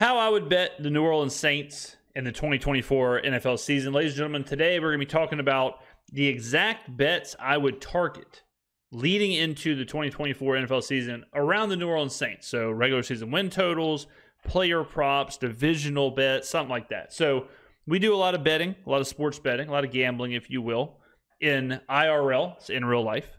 How I would bet the New Orleans Saints in the 2024 NFL season. Ladies and gentlemen, today we're going to be talking about the exact bets I would target leading into the 2024 NFL season around the New Orleans Saints. So regular season win totals, player props, divisional bets, something like that. So we do a lot of betting, a lot of sports betting, a lot of gambling, if you will, in IRL, it's in real life.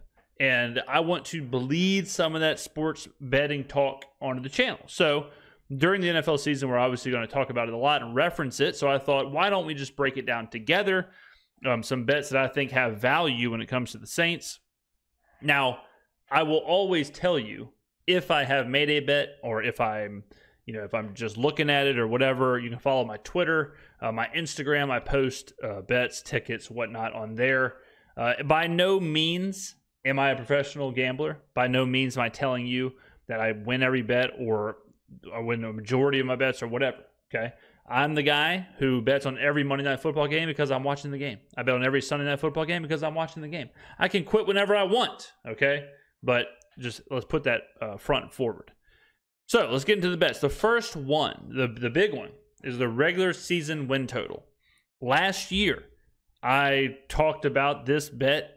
And I want to bleed some of that sports betting talk onto the channel. So during the NFL season, we're obviously going to talk about it a lot and reference it. So I thought, why don't we just break it down together? Some bets that I think have value when it comes to the Saints. Now, I will always tell you if I have made a bet or if I'm just looking at it or whatever. You can follow my Twitter, my Instagram. I post bets, tickets, whatnot on there. By no means am I a professional gambler. By no means am I telling you that I win every bet or I win the majority of my bets or whatever, okay? I'm the guy who bets on every Monday Night Football game because I'm watching the game. I bet on every Sunday Night Football game because I'm watching the game. I can quit whenever I want, okay? But just let's put that front and forward. So let's get into the bets. The first one, the big one, is the regular season win total. Last year, I talked about this bet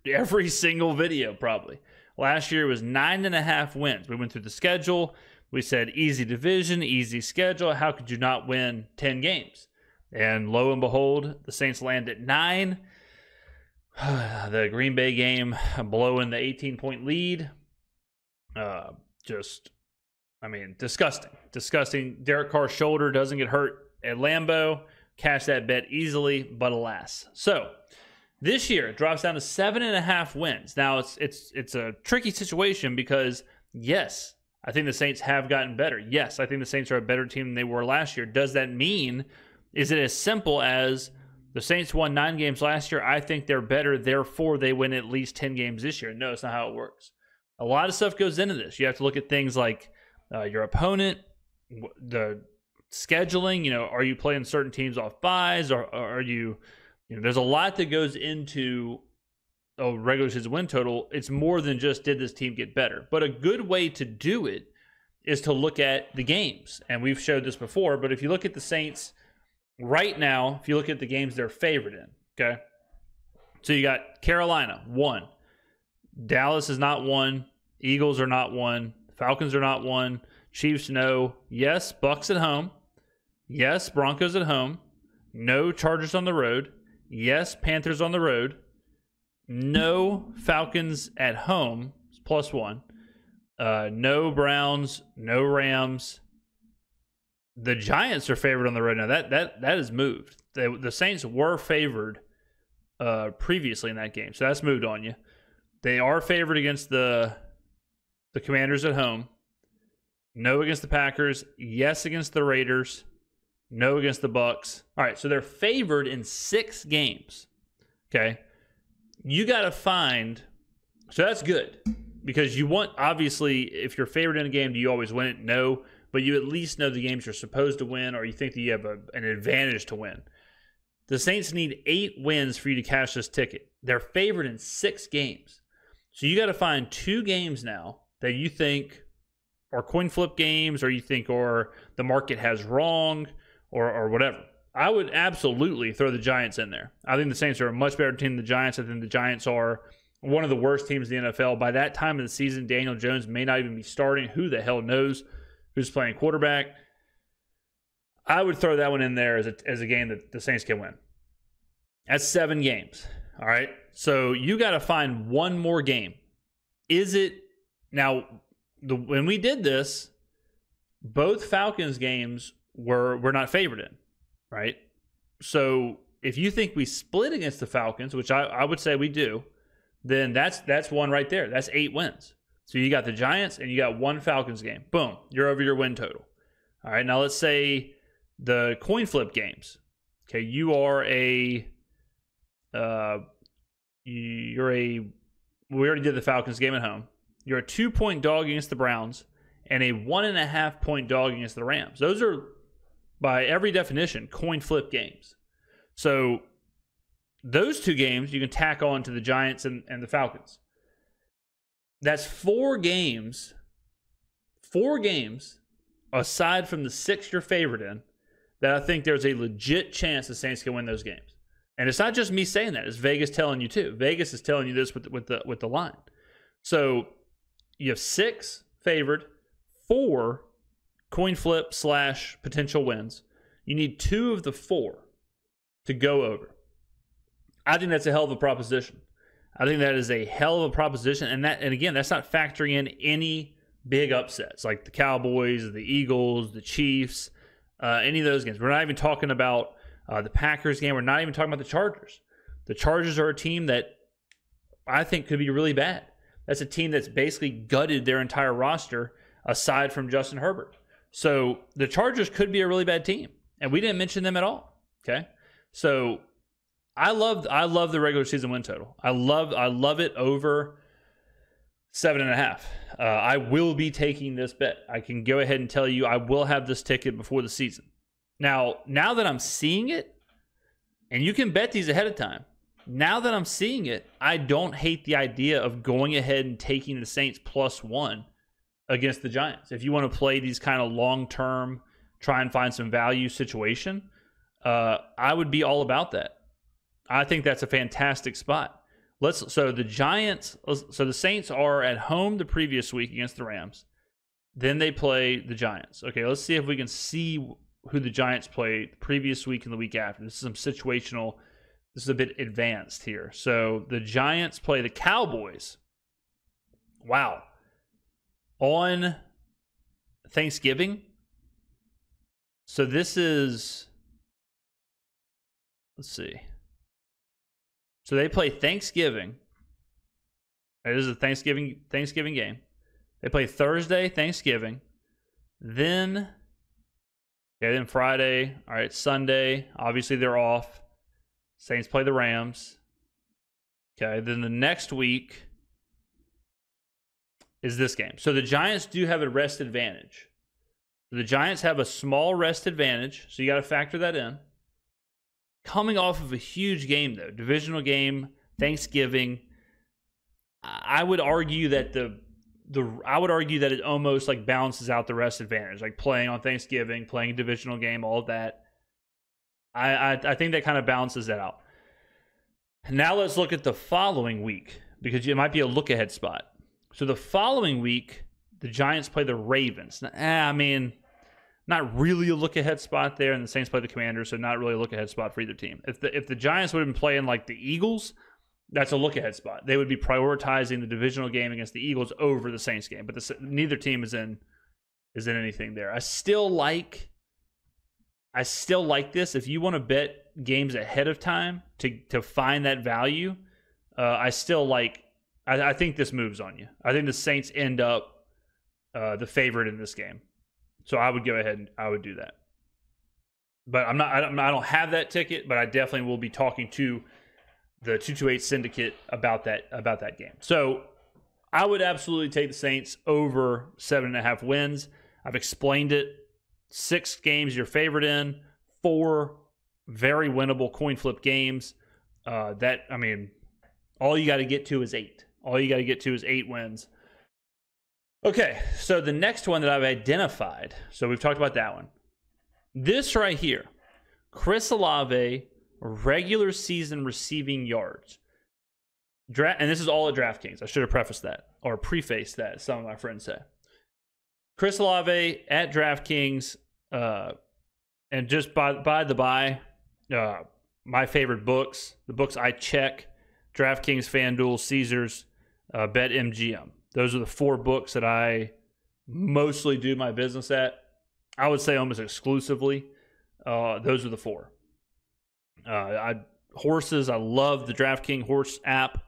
every single video probably. Last year was 9.5 wins. We went through the schedule. We said easy division, easy schedule. How could you not win 10 games? And lo and behold, the Saints land at 9. The Green Bay game blowing the 18-point lead. Disgusting. Disgusting. Derek Carr's shoulder doesn't get hurt at Lambeau. Cash that bet easily, but alas. So this year, it drops down to 7.5 wins. Now, it's a tricky situation because, yes, I think the Saints have gotten better. Yes, I think the Saints are a better team than they were last year. Does that mean, is it as simple as the Saints won 9 games last year? I think they're better, therefore they win at least 10 games this year. No, it's not how it works. A lot of stuff goes into this. You have to look at things like your opponent, the scheduling. Are you playing certain teams off buys, or are you... there's a lot that goes into a regular season win total. It's more than just did this team get better. But a good way to do it is to look at the games. And we've showed this before, but if you look at the Saints right now, if you look at the games they're favored in, okay? So you got Carolina, 1. Dallas is not 1. Eagles are not 1. Falcons are not 1. Chiefs, no. Yes, Bucks at home. Yes, Broncos at home. No Chargers on the road. Yes, Panthers on the road. No Falcons at home, +1. No Browns, no Rams. The Giants are favored on the road now. That has moved. The Saints were favored previously in that game, so that's moved on you. They are favored against the Commanders at home. No against the Packers. Yes against the Raiders. No against the Bucks. All right, so they're favored in 6 games. Okay? You got to find... So that's good. Because you want, obviously, if you're favored in a game, do you always win it? No. But you at least know the games you're supposed to win, or you think that you have an advantage to win. The Saints need 8 wins for you to cash this ticket. They're favored in 6 games. So you got to find 2 games now that you think are coin flip games, or you think or the market has wrong, or whatever. I would absolutely throw the Giants in there. I think the Saints are a much better team than the Giants. I think the Giants are one of the worst teams in the NFL. By that time of the season, Daniel Jones may not even be starting. Who the hell knows who's playing quarterback? I would throw that one in there as a game that the Saints can win. That's 7 games. All right? So you got to find one more game. Is it... Now, when we did this, both Falcons games we're not favored in, right? So if you think we split against the Falcons, which I would say we do, then that's one right there. That's 8 wins. So you got the Giants and you got 1 Falcons game. Boom, you're over your win total. All right, now let's say the coin flip games. Okay, we already did the Falcons game at home. You're a 2-point dog against the Browns and a 1.5-point dog against the Rams. Those are, by every definition, coin flip games. So those 2 games you can tack on to the Giants and the Falcons. That's 4 games aside from the 6 you're favored in, that I think there's a legit chance the Saints can win those games. And it's not just me saying that; it's Vegas telling you too. Vegas is telling you this with the line. So you have 6 favored, 4 coin flip / potential wins. You need 2 of the 4 to go over. I think that's a hell of a proposition. I think that is a hell of a proposition. And again, that's not factoring in any big upsets like the Cowboys, the Eagles, the Chiefs, any of those games. We're not even talking about the Packers game. We're not even talking about the Chargers. The Chargers are a team that I think could be really bad. That's a team that's basically gutted their entire roster aside from Justin Herbert. So the Chargers could be a really bad team, and we didn't mention them at all. Okay, so I love the regular season win total. I love it over 7.5. I will be taking this bet. I can go ahead and tell you I will have this ticket before the season. Now that I'm seeing it, and you can bet these ahead of time. Now that I'm seeing it, I don't hate the idea of going ahead and taking the Saints +1 against the Giants. If you want to play these kind of long-term, try and find some value situation, I would be all about that. I think that's a fantastic spot. So the Saints are at home the previous week against the Rams. Then they play the Giants. Okay, let's see if we can see who the Giants play the previous week and the week after. This is some situational. This is a bit advanced here. So the Giants play the Cowboys. Wow. On Thanksgiving. So this is, let's see. So they play Thanksgiving. It is a Thanksgiving game. They play Thursday, Thanksgiving. Then Friday. All right, Sunday. Obviously they're off. Saints play the Rams. Okay, then the next week is this game. So the Giants do have a rest advantage. The Giants have a small rest advantage, so you got to factor that in. Coming off of a huge game, though, divisional game, Thanksgiving, I would argue that it almost like balances out the rest advantage, like playing on Thanksgiving, playing a divisional game, all of that. I think that kind of balances that out. Now let's look at the following week, because it might be a look-ahead spot. So the following week, the Giants play the Ravens. Not really a look-ahead spot there, and the Saints play the Commanders, so not really a look-ahead spot for either team. If the Giants would have been playing like the Eagles, that's a look-ahead spot. They would be prioritizing the divisional game against the Eagles over the Saints game, but neither team is in anything there. I still like this. If you want to bet games ahead of time to find that value, I think this moves on you. I think the Saints end up the favorite in this game. So I would go ahead and I would do that. But I don't have that ticket, but I definitely will be talking to the 228 Syndicate about that game. So I would absolutely take the Saints over 7.5 wins. I've explained it. 6 games you're favored in, 4 very winnable coin flip games. All you got to get to is 8. All you got to get to is 8 wins. Okay, so the next one that I've identified, so we've talked about that one. This right here, Chris Olave, regular season receiving yards. And this is all at DraftKings. I should have prefaced that, or prefaced that, as some of my friends say. Chris Olave at DraftKings, and just by the by, my favorite books, the books I check, DraftKings, FanDuel, Caesars, BetMGM. Those are the 4 books that I mostly do my business at. I would say almost exclusively. Those are the 4. Horses, I love the DraftKings horse app.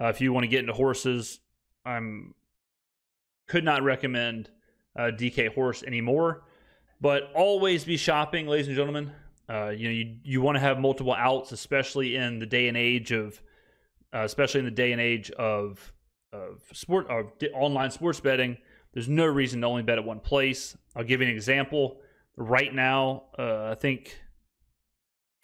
If you want to get into horses, could not recommend DK Horse anymore. But always be shopping, ladies and gentlemen. You want to have multiple outs, especially in the day and age of online sports betting. There's no reason to only bet at one place. I'll give you an example. Right now, I think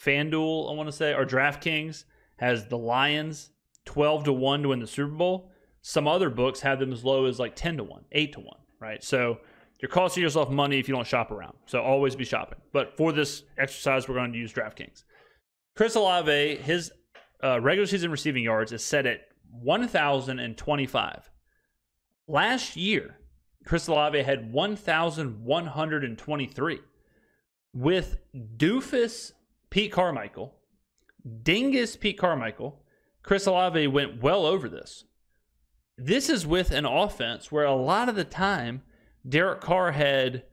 FanDuel, I want to say, or DraftKings has the Lions 12-1 to win the Super Bowl. Some other books have them as low as like 10-1, 8-1, right? So you're costing yourself money if you don't shop around. So always be shopping. But for this exercise, we're going to use DraftKings. Chris Olave, his regular season receiving yards is set at 1,025. Last year, Chris Olave had 1,123. With doofus Pete Carmichael, dingus Pete Carmichael, Chris Olave went well over this. This is with an offense where a lot of the time, Derek Carr had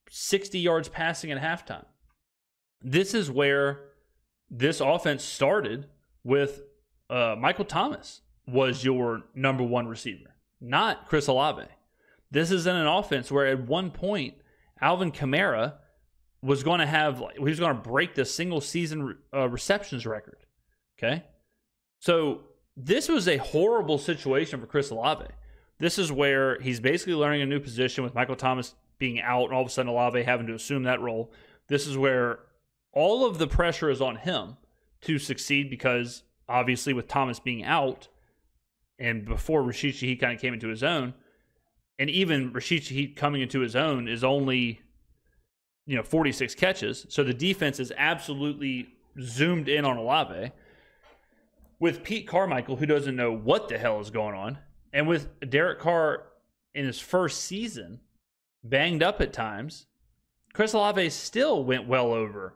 60 yards passing at halftime. This is where this offense started with Michael Thomas was your number one receiver, not Chris Olave. This is in an offense where at one point, Alvin Kamara was going to he was going to break the single season receptions record. Okay. So this was a horrible situation for Chris Olave. This is where he's basically learning a new position with Michael Thomas being out and all of a sudden Olave having to assume that role. This is where all of the pressure is on him to succeed because obviously with Thomas being out and before Rashid Shaheed kind of came into his own, and even Rashid Shaheed coming into his own is only 46 catches. So the defense is absolutely zoomed in on Olave. With Pete Carmichael, who doesn't know what the hell is going on, and with Derek Carr in his first season, banged up at times, Chris Olave still went well over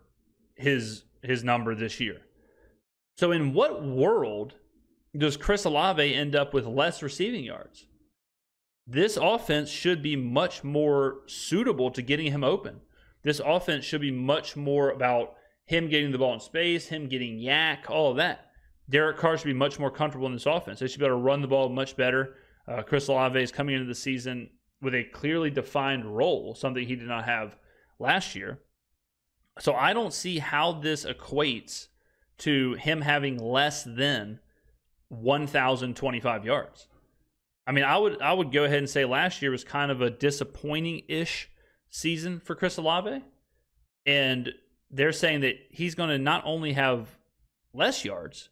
his number this year. So in what world does Chris Olave end up with less receiving yards? This offense should be much more suitable to getting him open. This offense should be much more about him getting the ball in space, him getting yak, all of that. Derek Carr should be much more comfortable in this offense. They should be able to run the ball much better. Chris Olave is coming into the season with a clearly defined role, something he did not have last year. So I don't see how this equates to him having less than 1,025 yards. I mean, I would go ahead and say last year was kind of a disappointing-ish season for Chris Olave. And they're saying that he's going to not only have less yards,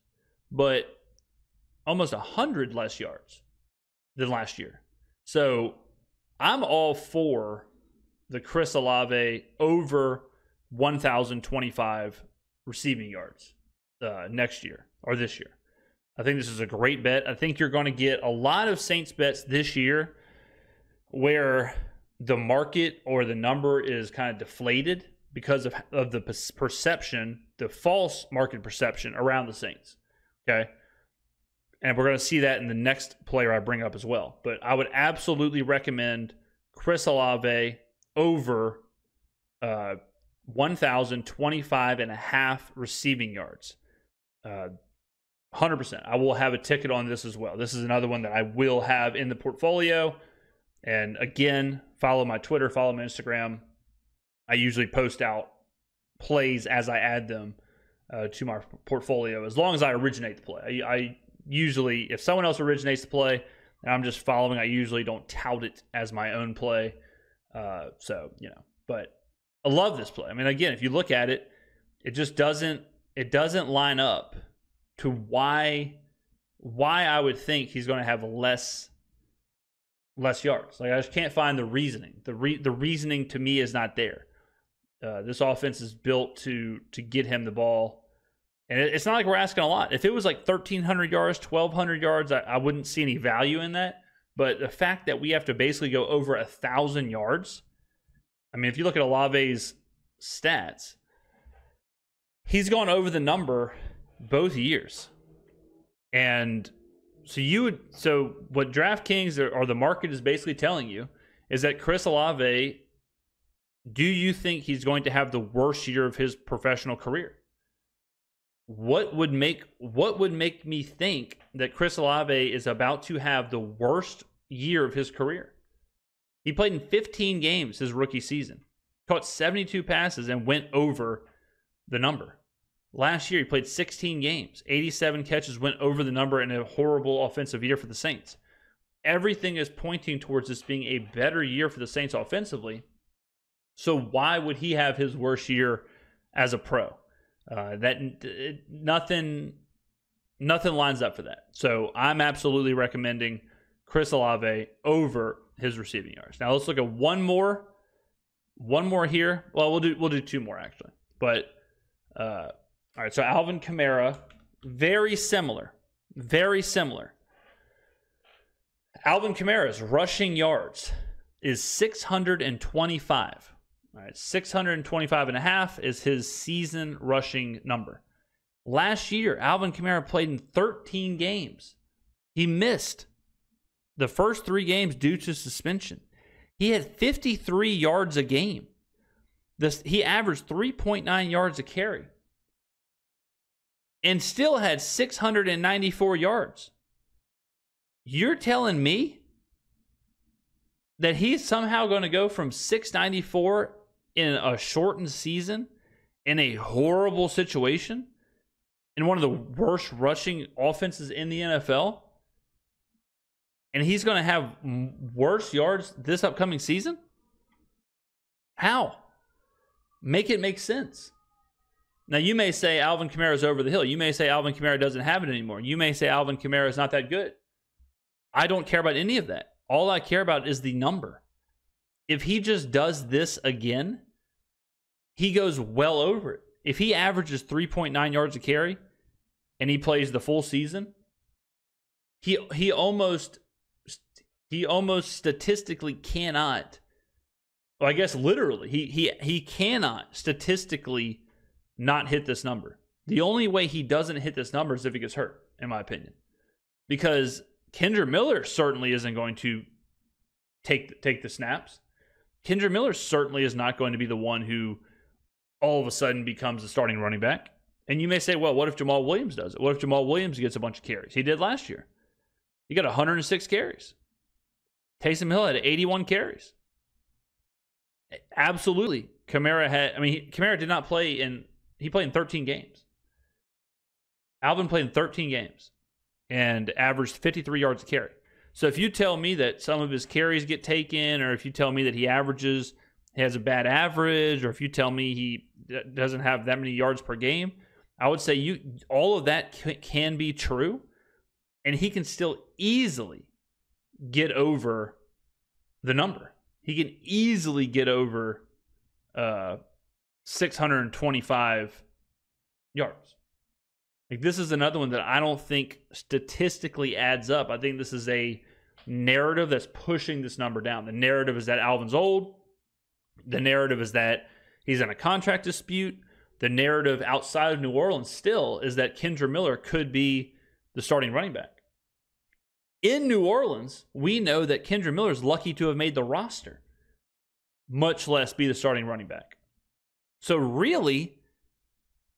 but almost 100 less yards than last year. So I'm all for the Chris Olave over 1,025 receiving yards next year or this year. I think this is a great bet. I think you're going to get a lot of Saints bets this year where the market or the number is kind of deflated because of the perception, the false market perception around the Saints. Okay. And we're going to see that in the next player I bring up as well. But I would absolutely recommend Chris Olave over 1,025 and a half receiving yards. 100%. I will have a ticket on this as well. This is another one that I will have in the portfolio. And again, follow my Twitter, follow my Instagram. I usually post out plays as I add them to my portfolio, as long as I originate the play. I usually, if someone else originates the play and I'm just following, I usually don't tout it as my own play. But I love this play. I mean, again, if you look at it, it just doesn't line up to why I would think he's going to have less yards. Like, I just can't find the reasoning. The reasoning to me is not there. This offense is built to get him the ball. And it's not like we're asking a lot. If it was like 1,300 yards, 1,200 yards, I wouldn't see any value in that. But the fact that we have to basically go over 1,000 yards, I mean, if you look at Olave's stats, he's gone over the number both years. And so what DraftKings or the market is basically telling you is that Chris Olave, do you think he's going to have the worst year of his professional career? What would make me think that Chris Olave is about to have the worst year of his career? He played in 15 games his rookie season, caught 72 passes, and went over the number. Last year, he played 16 games, 87 catches, went over the number in a horrible offensive year for the Saints. Everything is pointing towards this being a better year for the Saints offensively. So why would he have his worst year as a pro? Nothing lines up for that. So I'm absolutely recommending Chris Olave over his receiving yards. Now let's look at one more one more here. Well, we'll do two more actually. But all right, so Alvin Kamara, very similar. Very similar. Alvin Kamara's rushing yards is 625. All right, 625 and a half is his season rushing number. Last year, Alvin Kamara played in 13 games. He missed the first 3 games due to suspension. He had 53 yards a game. He averaged 3.9 yards a carry and still had 694 yards. You're telling me that he's somehow going to go from 694 in a shortened season in a horrible situation in one of the worst rushing offenses in the NFL, and he's going to have worse yards this upcoming season? How? Make it make sense. Now, you may say Alvin Kamara is over the hill. You may say Alvin Kamara doesn't have it anymore. You may say Alvin Kamara is not that good. I don't care about any of that. All I care about is the number. If he just does this again, he goes well over it. If he averages 3.9 yards a carry and he plays the full season, he almost statistically cannot. Well, I guess literally, he cannot statistically not hit this number. The only way he doesn't hit this number is if he gets hurt, in my opinion. Because Kendra Miller certainly isn't going to take the snaps. Kendra Miller certainly is not going to be the one who all of a sudden becomes the starting running back. And you may say, well, what if Jamal Williams does it? What if Jamal Williams gets a bunch of carries? He did last year. He got 106 carries. Taysom Hill had 81 carries. Absolutely. Kamara did not play he played in 13 games. Alvin played in 13 games and averaged 53 yards a carry. So if you tell me that some of his carries get taken, or if you tell me that he has a bad average, or if you tell me he doesn't have that many yards per game, I would say all of that can be true, and he can still easily get over the number. He can easily get over 625 yards. Like, this is another one that I don't think statistically adds up. I think this is a narrative that's pushing this number down. The narrative is that Alvin's old. The narrative is that he's in a contract dispute. The narrative outside of New Orleans still is that Kendra Miller could be the starting running back. In New Orleans, we know that Kendra Miller is lucky to have made the roster, much less be the starting running back. So really,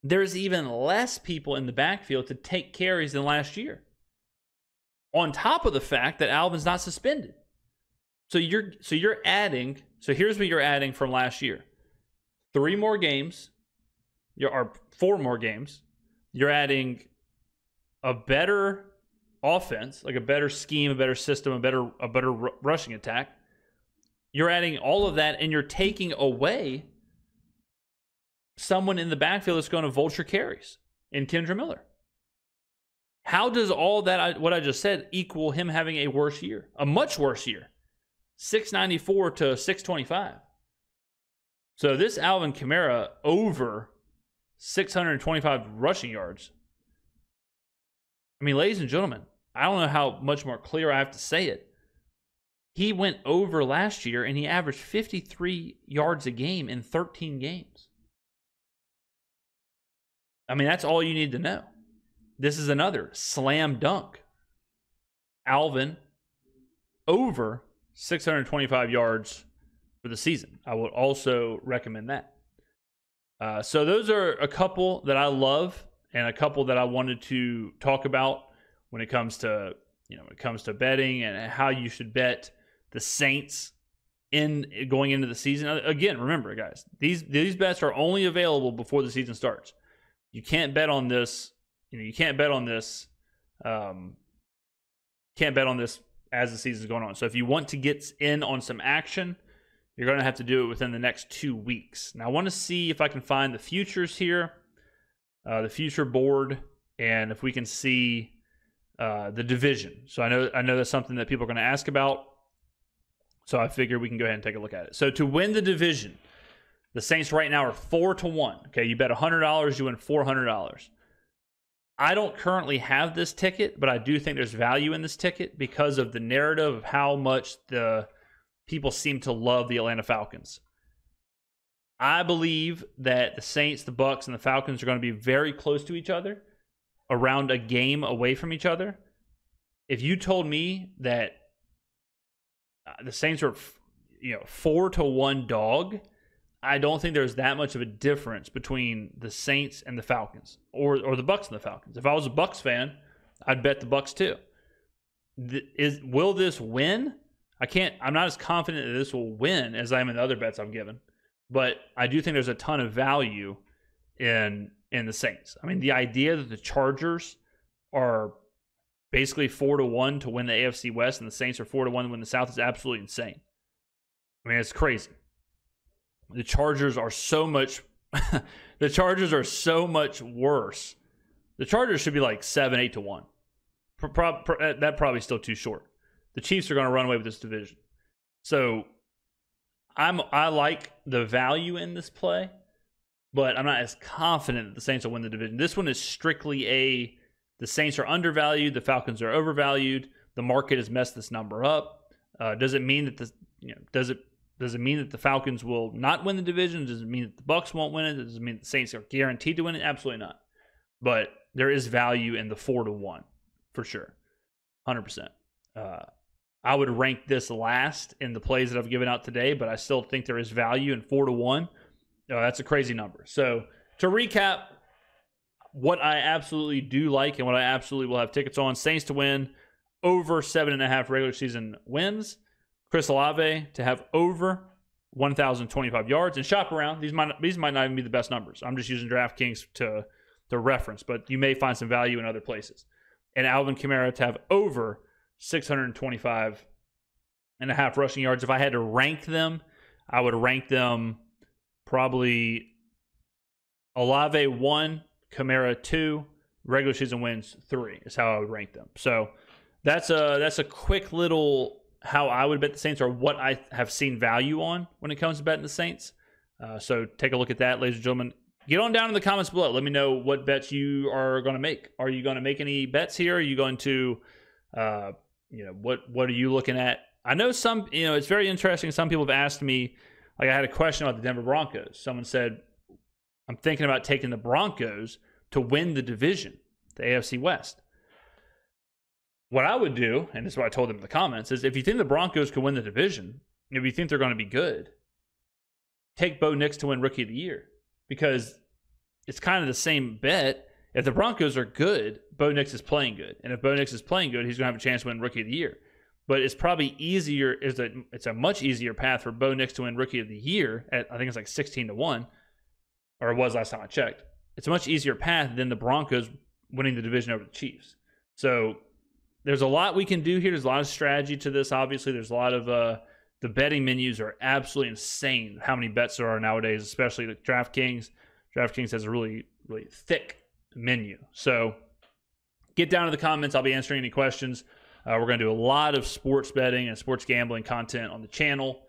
there's even less people in the backfield to take carries than last year. On top of the fact that Alvin's not suspended. So you're adding, so here's what you're adding from last year. 3 more games, or 4 more games. You're adding a better offense, like a better scheme, a better system, a better rushing attack. You're adding all of that, and you're taking away someone in the backfield that's going to vulture carries in Kendra Miller. How does all that, what I just said, equal him having a worse year? A much worse year. 694 to 625. So this Alvin Kamara over 625 rushing yards. I mean, ladies and gentlemen, I don't know how much more clear I have to say it. He went over last year, and he averaged 53 yards a game in 13 games. I mean, that's all you need to know. This is another slam dunk. Alvin over 625 yards for the season. I would also recommend that. So those are a couple that I love, and a couple that I wanted to talk about when it comes to betting and how you should bet the Saints in going into the season. Again, remember, guys, these bets are only available before the season starts. You can't bet on this. You can't bet on this. Can't bet on this as the season is going on. So if you want to get in on some action, you're going to have to do it within the next 2 weeks. Now, I want to see if I can find the futures here, the future board, and if we can see the division. So I know that's something that people are going to ask about. So I figure we can go ahead and take a look at it. So to win the division, The Saints right now are 4-1. Okay, you bet $100, you win $400. I don't currently have this ticket, but I do think there's value in this ticket because of the narrative of how much the people seem to love the Atlanta Falcons. I believe that the Saints, the Bucs, and the Falcons are going to be very close to each other, around a game away from each other. If you told me that the Saints are 4-1 dog, I don't think there's that much of a difference between the Saints and the Falcons, or the Bucs and the Falcons. If I was a Bucs fan, I'd bet the Bucs too. Will this win? I'm not as confident that this will win as I am in the other bets I've given, but I do think there's a ton of value in the Saints. I mean, the idea that the Chargers are basically 4-1 to win the AFC West and the Saints are 4-1 to win the South is absolutely insane. I mean, it's crazy. The Chargers are so much the Chargers are so much worse. The Chargers should be like 7-8-1. That probably still too short. The Chiefs are going to run away with this division. So I like the value in this play, but I'm not as confident that the Saints will win the division. This one is strictly the Saints are undervalued, the Falcons are overvalued. The market has messed this number up. Does it mean that does it mean that the Falcons will not win the division? Does it mean that the Bucs won't win it? Does it mean that the Saints are guaranteed to win it? Absolutely not. But there is value in the 4-1 for sure, 100%. I would rank this last in the plays that I've given out today, but I still think there is value in 4-1. That's a crazy number. So to recap, what I absolutely do like and what I absolutely will have tickets on: Saints to win over 7.5 regular season wins. Chris Olave to have over 1,025 yards, and shop around. These might not even be the best numbers. I'm just using DraftKings to reference, but you may find some value in other places. And Alvin Kamara to have over 625.5 rushing yards. If I had to rank them, I would rank them probably Olave 1, Kamara 2, regular season wins 3 is how I would rank them. So that's a quick little how I would bet the Saints, or what I have seen value on when it comes to betting the Saints. So take a look at that, ladies and gentlemen. Get on down in the comments below. Let me know what bets you are going to make. Are you going to make any bets here? Are you going to, what are you looking at? I know some, it's very interesting. Some people have asked me, like I had a question about the Denver Broncos. Someone said, I'm thinking about taking the Broncos to win the division, the AFC West. What I would do, and this is what I told them in the comments, is if you think the Broncos can win the division, if you think they're going to be good, take Bo Nix to win Rookie of the Year. Because it's kind of the same bet. If the Broncos are good, Bo Nix is playing good. And if Bo Nix is playing good, he's going to have a chance to win Rookie of the Year. But it's probably easier, it's a much easier path for Bo Nix to win Rookie of the Year at, I think it's like 16-1, or it was last time I checked. It's a much easier path than the Broncos winning the division over the Chiefs. So there's a lot we can do here. There's a lot of strategy to this. Obviously, there's a lot of the betting menus are absolutely insane. How many bets there are nowadays, especially the DraftKings. DraftKings has a really, really thick menu. So get down in the comments. I'll be answering any questions. We're going to do a lot of sports betting and sports gambling content on the channel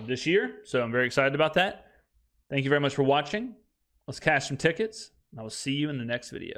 this year. So I'm very excited about that. Thank you very much for watching. Let's cash some tickets. I will see you in the next video.